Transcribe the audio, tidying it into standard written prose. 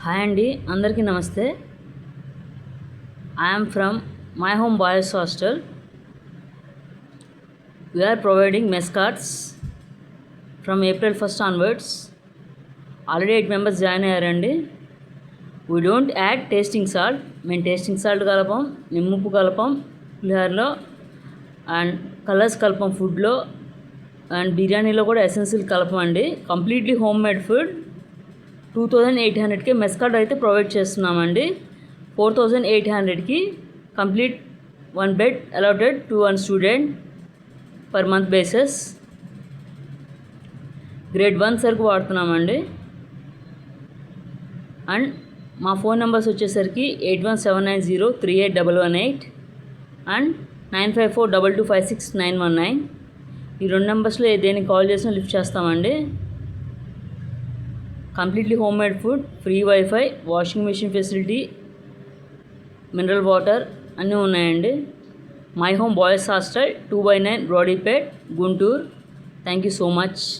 Hi అండి, అందరికీ నమస్తే. I'm from my home boys hostel. We're providing mess cards from April 1st onwards. Already 8 members join అయ్యారండి. We don't add tasting salt. మేము tasting salt కలపం, నిమ్ముప్పు కలపం పులిహోరలో, అండ్ కలర్స్ కలపం ఫుడ్లో, అండ్ బిర్యానీలో కూడా ఎసెన్షియల్ కలపమండి. Completely home made food. 2800కి మెస్ కార్డ్ అయితే ప్రొవైడ్ చేస్తున్నామండి. 4800కి complete 1 bed alloted to 1 student per month basis. Grade 1 సరుకు వాడుతున్నామండి. అండ్ మా ఫోన్ నెంబర్స్ వచ్చేసరికి 8179038118 అండ్ 9542256919. ఈ 2 నెంబర్స్లో దేనికి కాల్ చేసినా లిఫ్ట్ చేస్తామండి. Completely home made food, free wifi, washing machine facility, mineral water అన్నీ ఉన్నాయండి. My home boys hostel, 2/9 Brodipet, Guntur. Thank you so much.